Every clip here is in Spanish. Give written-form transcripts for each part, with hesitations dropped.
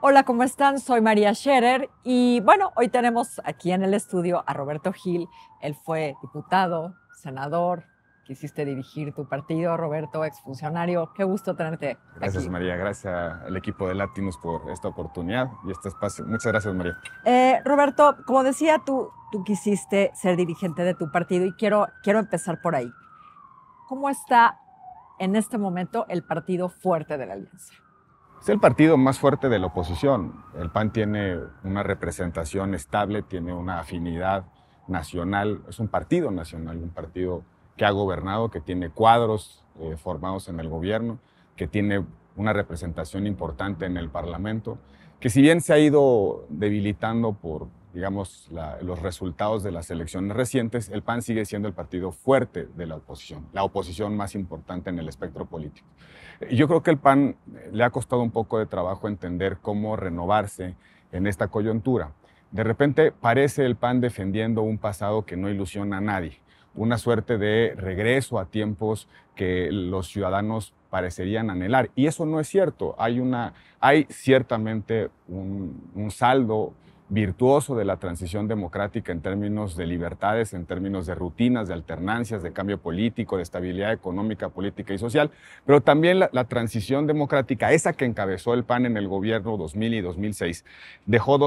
Hola, ¿cómo están? Soy María Scherer y bueno, hoy tenemos aquí en el estudio a Roberto Gil. Él fue diputado, senador, quisiste dirigir tu partido, Roberto, exfuncionario. Qué gusto tenerte Gracias, aquí. María. Gracias al equipo de Latinos por esta oportunidad y este espacio. Muchas gracias, María. Roberto, como decía, tú quisiste ser dirigente de tu partido y quiero empezar por ahí. ¿Cómo está en este momento el partido fuerte de la Alianza? Es el partido más fuerte de la oposición. El PAN tiene una representación estable, tiene una afinidad nacional. Es un partido nacional, un partido que ha gobernado, que tiene cuadros formados en el gobierno, que tiene una representación importante en el Parlamento, que si bien se ha ido debilitando por, digamos, los resultados de las elecciones recientes, el PAN sigue siendo el partido fuerte de la oposición más importante en el espectro político. Yo creo que el PAN le ha costado un poco de trabajo entender cómo renovarse en esta coyuntura. De repente parece el PAN defendiendo un pasado que no ilusiona a nadie, una suerte de regreso a tiempos que los ciudadanos parecerían anhelar. Y eso no es cierto. Hay ciertamente un saldo virtuoso de la transición democrática en términos de libertades, en términos de rutinas, de alternancias, de cambio político, de estabilidad económica, política y social, pero también la transición democrática, esa que encabezó el PAN en el gobierno 2000 y 2006, dejó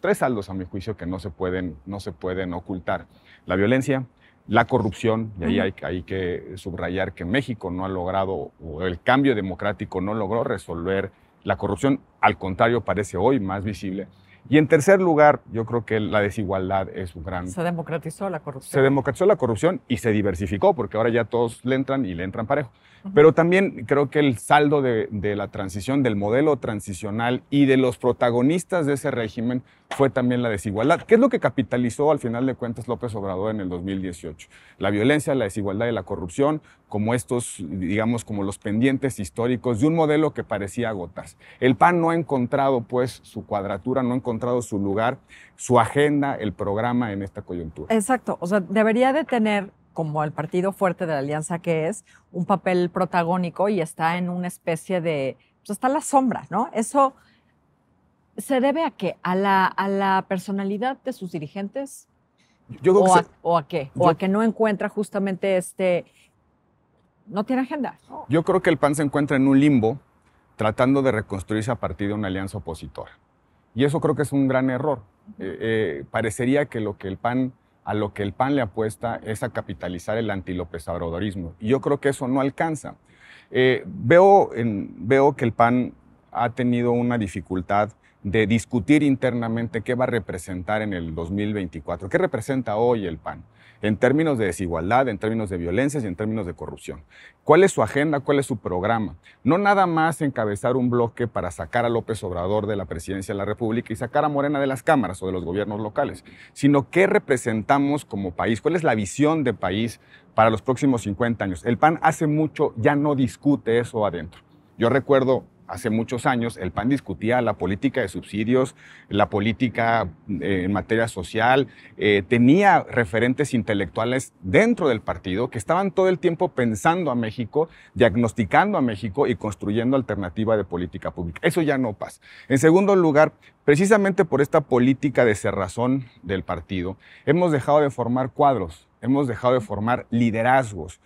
tres saldos a mi juicio que no se pueden ocultar. La violencia, la corrupción, y ahí hay que subrayar que México no ha logrado, o el cambio democrático no logró resolver la corrupción, al contrario, parece hoy más visible. Y en tercer lugar, yo creo que la desigualdad es un gran... Se democratizó la corrupción. Se democratizó la corrupción y se diversificó, porque ahora ya todos le entran y le entran parejo. Pero también creo que el saldo de la transición, del modelo transicional y de los protagonistas de ese régimen fue también la desigualdad. ¿Qué es lo que capitalizó al final de cuentas López Obrador en el 2018? La violencia, la desigualdad y la corrupción, como estos, digamos, como los pendientes históricos de un modelo que parecía agotarse. El PAN no ha encontrado, pues, su cuadratura, no ha encontrado su lugar, su agenda, el programa en esta coyuntura. Exacto, o sea, debería de tener, como el partido fuerte de la alianza que es, un papel protagónico y está en una especie de, pues está a la sombra, ¿no? ¿Eso se debe a qué? ¿A la personalidad de sus dirigentes? Yo creo que ¿O a qué? ¿O a que no encuentra justamente no tiene agenda? Yo creo que el PAN se encuentra en un limbo tratando de reconstruirse a partir de una alianza opositora. Y eso creo que es un gran error. Parecería que a lo que el PAN le apuesta es a capitalizar el anti-López Obradorismo. Y yo creo que eso no alcanza. Veo que el PAN ha tenido una dificultad de discutir internamente qué va a representar en el 2024, qué representa hoy el PAN, en términos de desigualdad, en términos de violencias y en términos de corrupción. ¿Cuál es su agenda? ¿Cuál es su programa? No nada más encabezar un bloque para sacar a López Obrador de la presidencia de la República y sacar a Morena de las cámaras o de los gobiernos locales, sino qué representamos como país, cuál es la visión de país para los próximos 50 años. El PAN hace mucho ya no discute eso adentro. Yo recuerdo hace muchos años, el PAN discutía la política de subsidios, la política en materia social, tenía referentes intelectuales dentro del partido que estaban todo el tiempo pensando a México, diagnosticando a México y construyendo alternativa de política pública. Eso ya no pasa. En segundo lugar, precisamente por esta política de cerrazón del partido, hemos dejado de formar cuadros, hemos dejado de formar liderazgos.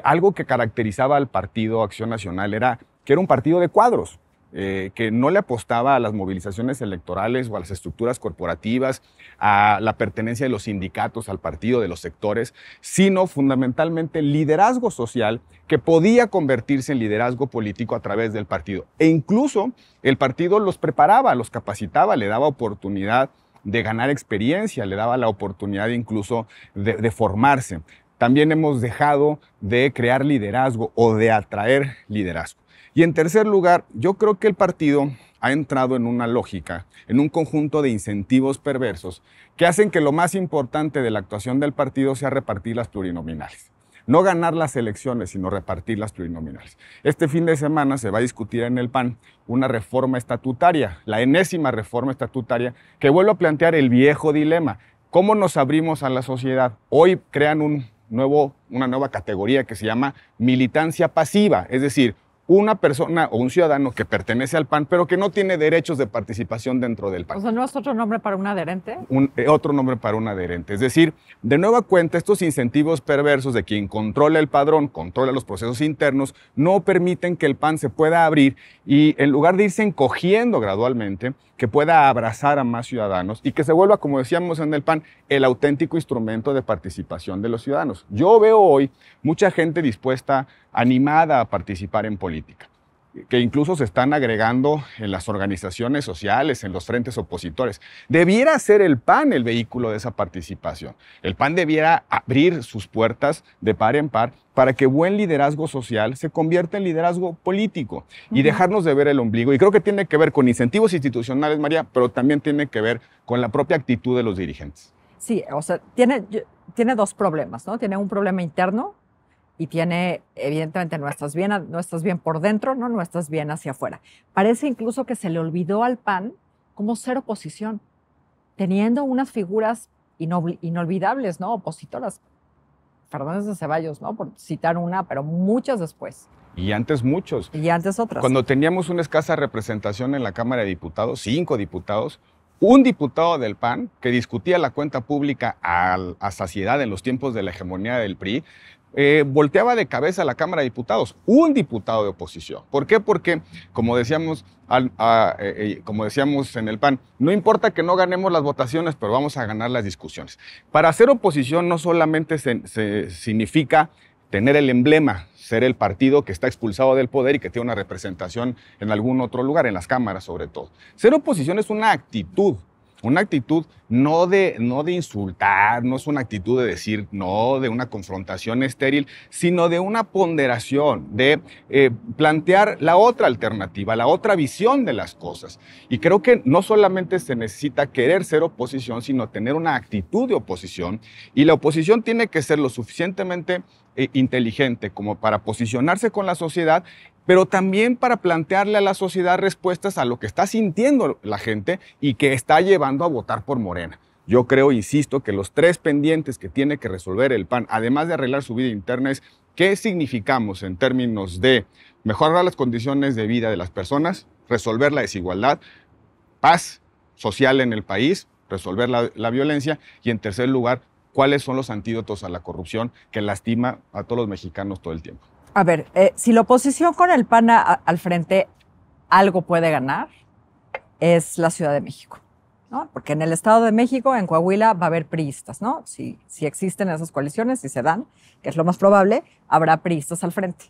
Algo que caracterizaba al Partido Acción Nacional era que era un partido de cuadros, que no le apostaba a las movilizaciones electorales o a las estructuras corporativas, a la pertenencia de los sindicatos al partido, de los sectores, sino fundamentalmente liderazgo social que podía convertirse en liderazgo político a través del partido. E incluso el partido los preparaba, los capacitaba, le daba oportunidad de ganar experiencia, le daba la oportunidad incluso de formarse. También hemos dejado de crear liderazgo o de atraer liderazgo. Y en tercer lugar, yo creo que el partido ha entrado en una lógica, en un conjunto de incentivos perversos que hacen que lo más importante de la actuación del partido sea repartir las plurinominales. No ganar las elecciones, sino repartir las plurinominales. Este fin de semana se va a discutir en el PAN una reforma estatutaria, la enésima reforma estatutaria, que vuelve a plantear el viejo dilema. ¿Cómo nos abrimos a la sociedad? Hoy crean una nueva categoría que se llama militancia pasiva, es decir, una persona o un ciudadano que pertenece al PAN, pero que no tiene derechos de participación dentro del PAN. O sea, ¿no es otro nombre para un adherente? Otro nombre para un adherente. Es decir, de nueva cuenta, estos incentivos perversos de quien controla el padrón, controla los procesos internos, no permiten que el PAN se pueda abrir y en lugar de irse encogiendo gradualmente, que pueda abrazar a más ciudadanos y que se vuelva, como decíamos en el PAN, el auténtico instrumento de participación de los ciudadanos. Yo veo hoy mucha gente dispuesta, animada a participar en política, que incluso se están agregando en las organizaciones sociales, en los frentes opositores. Debiera ser el PAN el vehículo de esa participación. El PAN debiera abrir sus puertas de par en par para que buen liderazgo social se convierta en liderazgo político y dejarnos de ver el ombligo. Y creo que tiene que ver con incentivos institucionales, María, pero también tiene que ver con la propia actitud de los dirigentes. Sí, o sea, tiene dos problemas, ¿no? Tiene un problema interno y tiene, evidentemente, no estás bien por dentro, ¿no? No estás bien hacia afuera. Parece incluso que se le olvidó al PAN como ser oposición, teniendo unas figuras inolvidables, ¿no? Opositoras. Fernández de Ceballos, ¿no? Por citar una, pero muchas después. Y antes muchos. Y antes otras. Cuando teníamos una escasa representación en la Cámara de Diputados, 5 diputados, un diputado del PAN que discutía la cuenta pública a saciedad en los tiempos de la hegemonía del PRI, volteaba de cabeza a la Cámara de Diputados, un diputado de oposición. ¿Por qué? Porque, como decíamos en el PAN, no importa que no ganemos las votaciones, pero vamos a ganar las discusiones. Para hacer oposición no solamente significa tener el emblema, ser el partido que está expulsado del poder y que tiene una representación en algún otro lugar, en las cámaras sobre todo. Ser oposición es una actitud no de insultar, no es una actitud de decir no, de una confrontación estéril, sino de una ponderación, de plantear la otra alternativa, la otra visión de las cosas. Y creo que no solamente se necesita querer ser oposición, sino tener una actitud de oposición, y la oposición tiene que ser lo suficientemente inteligente como para posicionarse con la sociedad, pero también para plantearle a la sociedad respuestas a lo que está sintiendo la gente y que está llevando a votar por Morena. Yo creo, insisto, que los 3 pendientes que tiene que resolver el PAN, además de arreglar su vida interna, es qué significamos en términos de mejorar las condiciones de vida de las personas, resolver la desigualdad, paz social en el país, resolver la violencia y, en tercer lugar, cuáles son los antídotos a la corrupción que lastima a todos los mexicanos todo el tiempo. A ver, si la oposición con el PAN al frente algo puede ganar, es la Ciudad de México, ¿no? Porque en el Estado de México, en Coahuila, va a haber priistas, ¿no? Si existen esas coaliciones, si se dan, que es lo más probable, habrá priistas al frente.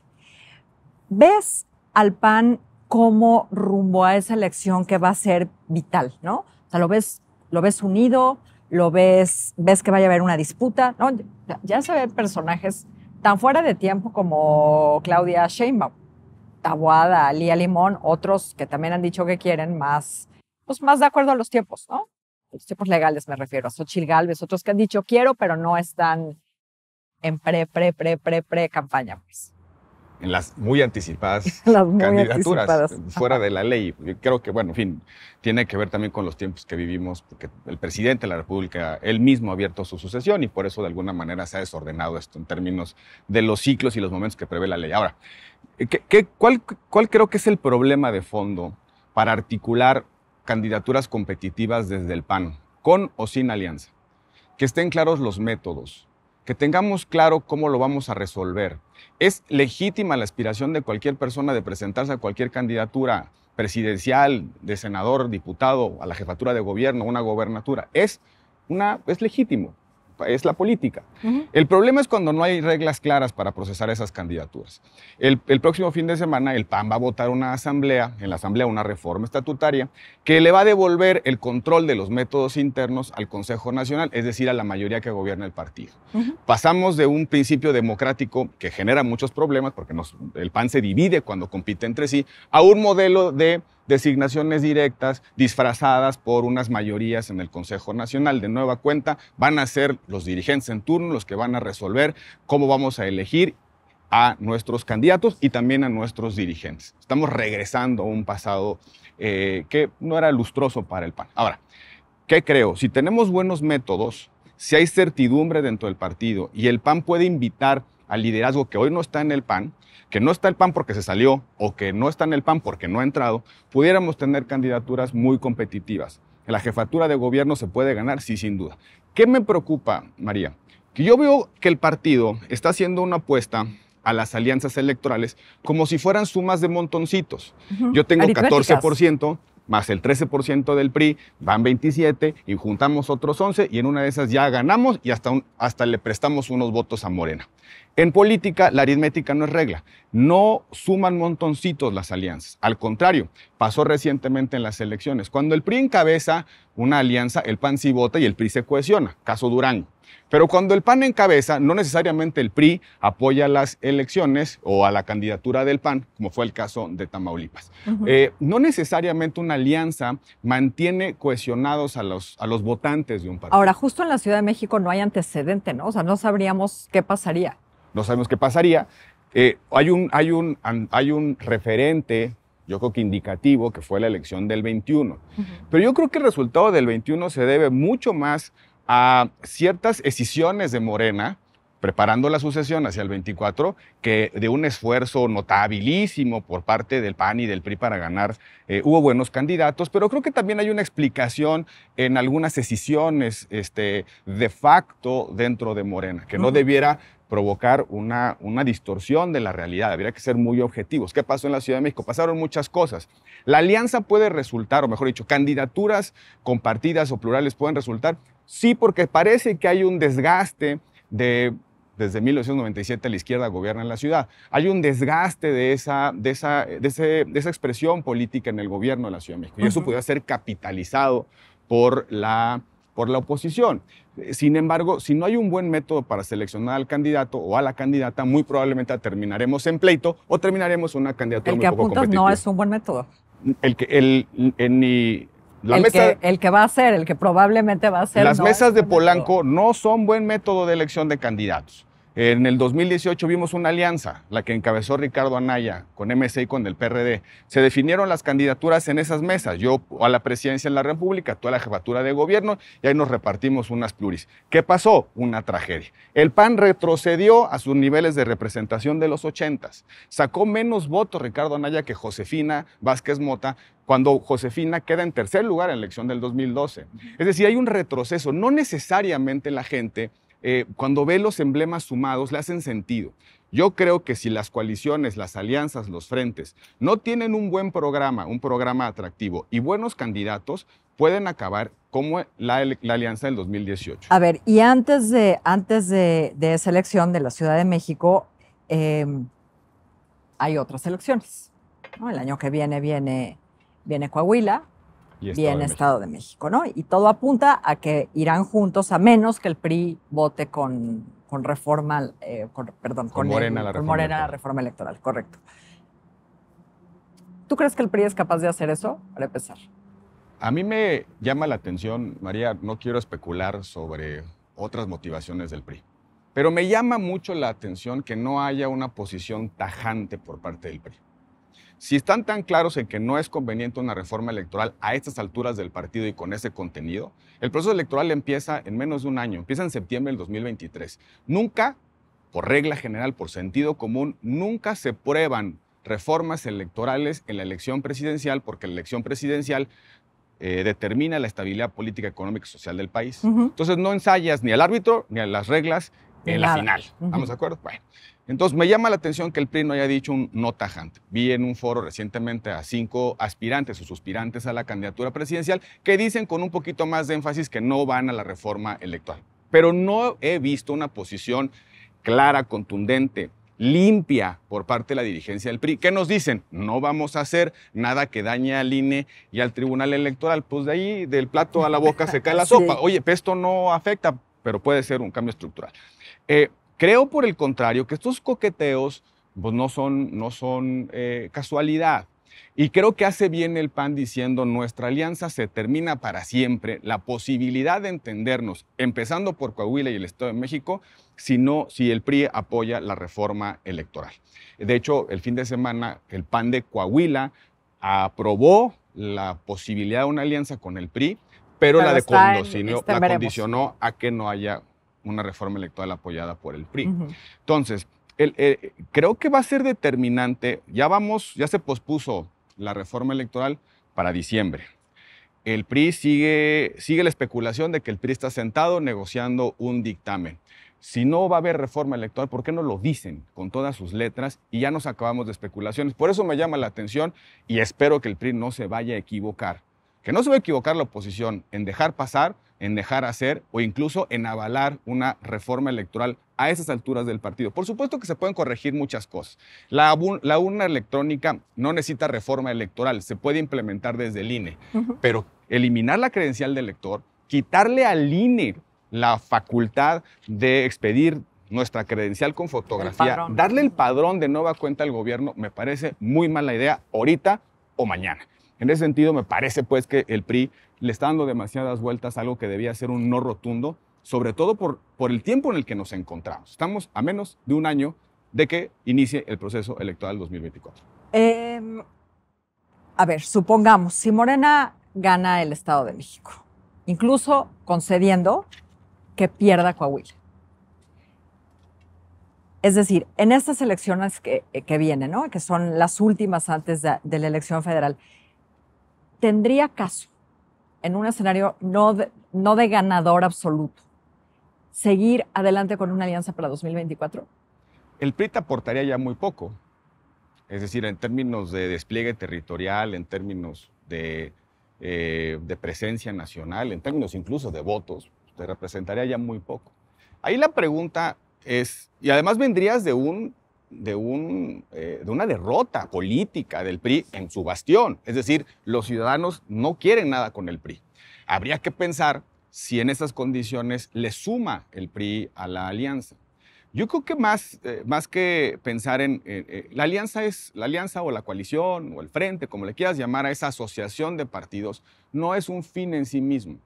¿Ves al PAN como rumbo a esa elección que va a ser vital, ¿no? O sea, lo ves unido, ves que vaya a haber una disputa, ¿no? Ya se ven personajes tan fuera de tiempo como Claudia Sheinbaum, Taboada, Lía Limón, otros que también han dicho que quieren más de acuerdo a los tiempos, ¿no? Los tiempos legales me refiero, a Xochitl Gálvez, otros que han dicho quiero, pero no están en pre-campaña, pues. En las muy anticipadas candidaturas, fuera de la ley. Yo creo que, bueno, en fin, tiene que ver también con los tiempos que vivimos, porque el presidente de la República, él mismo ha abierto su sucesión y por eso de alguna manera se ha desordenado esto en términos de los ciclos y los momentos que prevé la ley. Ahora, ¿cuál creo que es el problema de fondo para articular candidaturas competitivas desde el PAN, con o sin alianza? Que estén claros los métodos, que tengamos claro cómo lo vamos a resolver. Es legítima la aspiración de cualquier persona de presentarse a cualquier candidatura presidencial, de senador, diputado, a la jefatura de gobierno, una gobernatura. Es legítimo, es la política. El problema es cuando no hay reglas claras para procesar esas candidaturas. El próximo fin de semana el PAN va a votar en la asamblea una reforma estatutaria que le va a devolver el control de los métodos internos al Consejo Nacional, es decir, a la mayoría que gobierna el partido. Pasamos de un principio democrático que genera muchos problemas, porque el PAN se divide cuando compite entre sí, a un modelo de designaciones directas disfrazadas por unas mayorías en el Consejo Nacional. De nueva cuenta, van a ser los dirigentes en turno los que van a resolver cómo vamos a elegir a nuestros candidatos y también a nuestros dirigentes. Estamos regresando a un pasado que no era lustroso para el PAN. Ahora, ¿qué creo? Si tenemos buenos métodos, si hay certidumbre dentro del partido y el PAN puede invitar al liderazgo que hoy no está en el PAN, que no está el PAN porque se salió o que no está en el PAN porque no ha entrado, pudiéramos tener candidaturas muy competitivas. La jefatura de gobierno se puede ganar, sí, sin duda. ¿Qué me preocupa, María? Que yo veo que el partido está haciendo una apuesta a las alianzas electorales como si fueran sumas de montoncitos. Yo tengo 14% más el 13% del PRI, van 27 y juntamos otros 11 y en una de esas ya ganamos y hasta le prestamos unos votos a Morena. En política, la aritmética no es regla. No suman montoncitos las alianzas. Al contrario, pasó recientemente en las elecciones. Cuando el PRI encabeza una alianza, el PAN sí vota y el PRI se cohesiona. Caso Durango. Pero cuando el PAN encabeza, no necesariamente el PRI apoya las elecciones o a la candidatura del PAN, como fue el caso de Tamaulipas. No necesariamente una alianza mantiene cohesionados a los votantes de un partido. Ahora, justo en la Ciudad de México no hay antecedente, ¿no? O sea, no sabríamos qué pasaría. No sabemos qué pasaría. Hay un referente, yo creo que indicativo, que fue la elección del 21. Pero yo creo que el resultado del 21 se debe mucho más a ciertas escisiones de Morena, preparando la sucesión hacia el 24, que de un esfuerzo notabilísimo por parte del PAN y del PRI para ganar. Hubo buenos candidatos, pero creo que también hay una explicación en algunas escisiones de facto dentro de Morena, que no debiera provocar una distorsión de la realidad. Habría que ser muy objetivos. ¿Qué pasó en la Ciudad de México? Pasaron muchas cosas. La alianza puede resultar, o mejor dicho, candidaturas compartidas o plurales pueden resultar. Sí, porque parece que hay un desgaste desde 1997 la izquierda gobierna en la ciudad. Hay un desgaste de esa expresión política en el gobierno de la Ciudad de México. Y eso puede ser capitalizado por la oposición. Sin embargo, si no hay un buen método para seleccionar al candidato o a la candidata, muy probablemente terminaremos en pleito o terminaremos una candidatura muy poco competitiva. El que apuntas no es un buen método. El que va a ser, el que probablemente va a ser. Las mesas de Polanco no son buen método de elección de candidatos. En el 2018 vimos una alianza, la que encabezó Ricardo Anaya con MC y con el PRD. Se definieron las candidaturas en esas mesas. Yo a la presidencia de la República, tú a la jefatura de gobierno, y ahí nos repartimos unas pluris. ¿Qué pasó? Una tragedia. El PAN retrocedió a sus niveles de representación de los 80s. Sacó menos votos Ricardo Anaya que Josefina Vázquez Mota, cuando Josefina queda en tercer lugar en la elección del 2012. Es decir, hay un retroceso. No necesariamente la gente, cuando ve los emblemas sumados, le hacen sentido. Yo creo que si las coaliciones, las alianzas, los frentes no tienen un buen programa, un programa atractivo y buenos candidatos, pueden acabar como la alianza del 2018. A ver, y antes de esa elección de la Ciudad de México, hay otras elecciones, ¿no? El año que viene Coahuila, viene Estado de México, ¿no? Y todo apunta a que irán juntos, a menos que el PRI vote con reforma, con Morena la reforma electoral, correcto. ¿Tú crees que el PRI es capaz de hacer eso, para empezar? A mí me llama la atención, María, no quiero especular sobre otras motivaciones del PRI, pero me llama mucho la atención que no haya una posición tajante por parte del PRI. Si están tan claros en que no es conveniente una reforma electoral a estas alturas del partido y con ese contenido, el proceso electoral empieza en menos de un año, empieza en septiembre del 2023. Nunca, por regla general, por sentido común, nunca se prueban reformas electorales en la elección presidencial, porque la elección presidencial determina la estabilidad política, económica y social del país. Entonces no ensayas ni al árbitro ni a las reglas en la final. ¿Estamos de acuerdo? Bueno. Entonces, me llama la atención que el PRI no haya dicho un no tajante. Vi en un foro recientemente a 5 aspirantes o suspirantes a la candidatura presidencial que dicen con un poquito más de énfasis que no van a la reforma electoral. Pero no he visto una posición clara, contundente, limpia por parte de la dirigencia del PRI. ¿Qué nos dicen? No vamos a hacer nada que dañe al INE y al Tribunal Electoral. Pues de ahí, del plato a la boca se cae la sopa. Oye, pues esto no afecta, pero puede ser un cambio estructural. Creo, por el contrario, que estos coqueteos pues, no son casualidad. Y creo que hace bien el PAN diciendo nuestra alianza se termina para siempre. La posibilidad de entendernos, empezando por Coahuila y el Estado de México, si el PRI apoya la reforma electoral. De hecho, el fin de semana el PAN de Coahuila aprobó la posibilidad de una alianza con el PRI, pero la condicionó a que no haya una reforma electoral apoyada por el PRI. Ujú. Entonces, creo que va a ser determinante, ya se pospuso la reforma electoral para diciembre. El PRI sigue la especulación de que el PRI está sentado negociando un dictamen. Si no va a haber reforma electoral, ¿por qué no lo dicen con todas sus letras? Y ya nos acabamos de especulaciones. Por eso me llama la atención y espero que el PRI no se vaya a equivocar. Que no se va a equivocar la oposición en dejar pasar, en dejar hacer o incluso en avalar una reforma electoral a esas alturas del partido. Por supuesto que se pueden corregir muchas cosas. La urna electrónica no necesita reforma electoral, se puede implementar desde el INE, Ujú. pero eliminar la credencial del elector, quitarle al INE la facultad de expedir nuestra credencial con fotografía, padrón. darle el padrón de nueva cuenta al gobierno, me parece muy mala idea ahorita o mañana. En ese sentido, me parece pues que el PRI le está dando demasiadas vueltas a algo que debía ser un no rotundo, sobre todo por el tiempo en el que nos encontramos. Estamos a menos de un año de que inicie el proceso electoral 2024. A ver, supongamos, si Morena gana el Estado de México, incluso concediendo que pierda Coahuila. Es decir, en estas elecciones que vienen, ¿no?, que son las últimas antes de la elección federal, ¿tendría caso, en un escenario no de ganador absoluto, seguir adelante con una alianza para 2024? El PRI te aportaría ya muy poco. Es decir, en términos de despliegue territorial, en términos de presencia nacional, en términos incluso de votos, te representaría ya muy poco. Ahí la pregunta es, y además vendrías de una derrota política del PRI en su bastión. Es decir, los ciudadanos no quieren nada con el PRI. Habría que pensar si en esas condiciones le suma el PRI a la alianza. Yo creo que más que pensar en la alianza o la coalición o el frente, como le quieras llamar a esa asociación de partidos, no es un fin en sí mismo.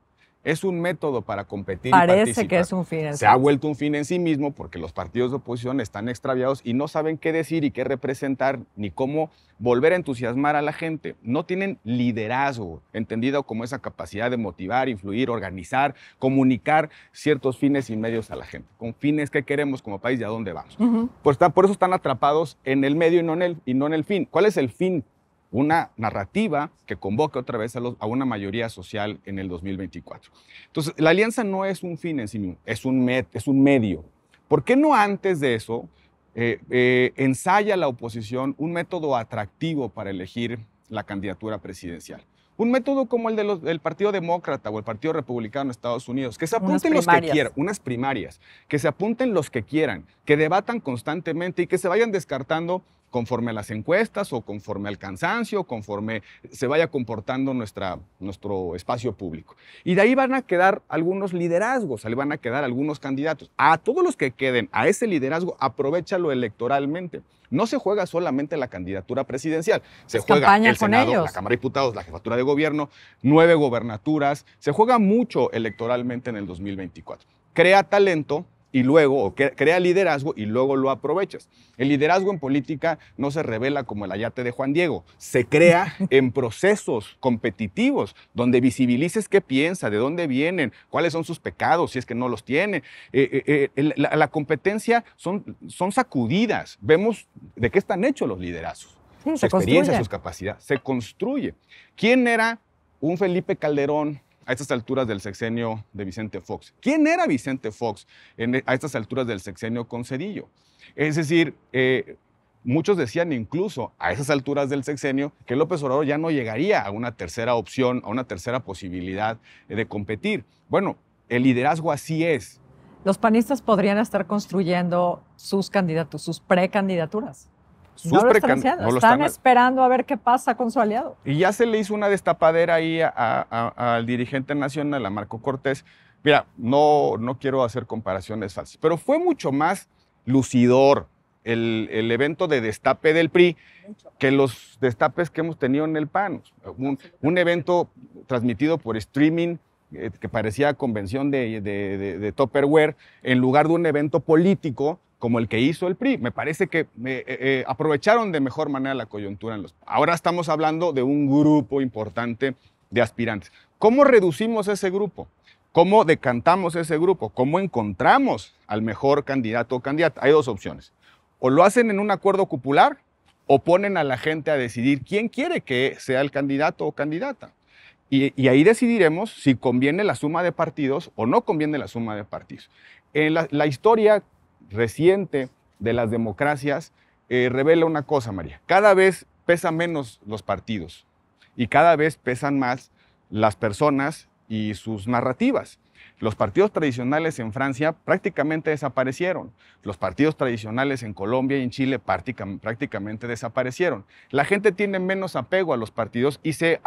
Es un método para competir y participar. Parece que es un fin en sí mismo. Se ha vuelto un fin en sí mismo porque los partidos de oposición están extraviados y no saben qué decir y qué representar ni cómo volver a entusiasmar a la gente. No tienen liderazgo, entendido como esa capacidad de motivar, influir, organizar, comunicar ciertos fines y medios a la gente. Con fines que queremos como país y a dónde vamos. Uh-huh. Por eso están atrapados en el medio y no en el fin. ¿Cuál es el fin? Una narrativa que convoque otra vez a una mayoría social en el 2024. Entonces, la alianza no es un fin en sí mismo, es un medio. ¿Por qué no antes de eso ensaya la oposición un método atractivo para elegir la candidatura presidencial? Un método como el del Partido Demócrata o el Partido Republicano en Estados Unidos, que se apunten los que quieran, unas primarias, que se apunten los que quieran, que debatan constantemente y que se vayan descartando conforme a las encuestas o conforme al cansancio, conforme se vaya comportando nuestro espacio público. Y de ahí van a quedar algunos liderazgos, ahí van a quedar algunos candidatos. A todos los que queden a ese liderazgo, aprovéchalo electoralmente. No se juega solamente la candidatura presidencial, se juega el Senado, la Cámara de Diputados, la Jefatura de Gobierno, 9 gobernaturas, se juega mucho electoralmente en el 2024. Crea talento y luego crea liderazgo y luego lo aprovechas. El liderazgo en política no se revela como el ayate de Juan Diego, se crea en procesos competitivos donde visibilices qué piensa, de dónde vienen, cuáles son sus pecados, si es que no los tiene. La competencia son sacudidas, vemos de qué están hechos los liderazgos, sí, su experiencia, sus capacidades, se construye. ¿Quién era un Felipe Calderón a estas alturas del sexenio de Vicente Fox? ¿Quién era Vicente Fox a estas alturas del sexenio con Zedillo? Es decir, muchos decían incluso a esas alturas del sexenio que López Obrador ya no llegaría a una tercera opción, a una tercera posibilidad de competir. Bueno, el liderazgo así es. Los panistas podrían estar construyendo sus candidatos, sus precandidaturas. No lo están haciendo, están esperando a ver qué pasa con su aliado. Y ya se le hizo una destapadera ahí al dirigente nacional, a Marco Cortés. Mira, no quiero hacer comparaciones falsas, pero fue mucho más lucidor el evento de destape del PRI que los destapes que hemos tenido en el PAN. Un evento transmitido por streaming que parecía convención de Tupperware en lugar de un evento político como el que hizo el PRI. Me parece que aprovecharon de mejor manera la coyuntura. Ahora estamos hablando de un grupo importante de aspirantes. ¿Cómo reducimos ese grupo? ¿Cómo decantamos ese grupo? ¿Cómo encontramos al mejor candidato o candidata? Hay dos opciones. O lo hacen en un acuerdo cupular o ponen a la gente a decidir quién quiere que sea el candidato o candidata. Y ahí decidiremos si conviene la suma de partidos o no conviene la suma de partidos. En la historia reciente de las democracias revela una cosa, María. Cada vez pesan menos los partidos y cada vez pesan más las personas y sus narrativas. Los partidos tradicionales en Francia prácticamente desaparecieron. Los partidos tradicionales en Colombia y en Chile prácticamente desaparecieron. La gente tiene menos apego a los partidos y se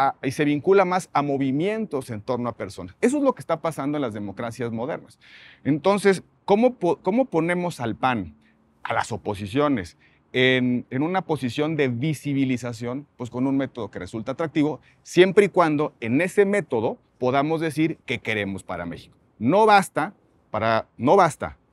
vincula más a movimientos en torno a personas. Eso es lo que está pasando en las democracias modernas. Entonces, ¿cómo ponemos al PAN, a las oposiciones, en una posición de visibilización? Pues con un método que resulta atractivo, siempre y cuando en ese método podamos decir qué queremos para México. No basta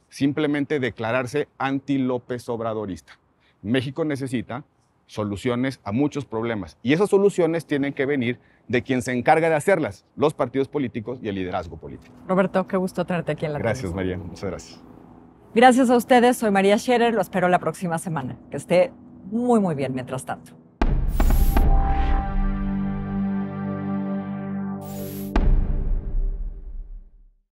simplemente declararse anti-López Obradorista. México necesita soluciones a muchos problemas y esas soluciones tienen que venir de quien se encarga de hacerlas, los partidos políticos y el liderazgo político. Roberto, qué gusto tenerte aquí en la Gracias, María. Muchas gracias. Gracias a ustedes. Soy María Scherer. Lo espero la próxima semana. Que esté muy, muy bien mientras tanto.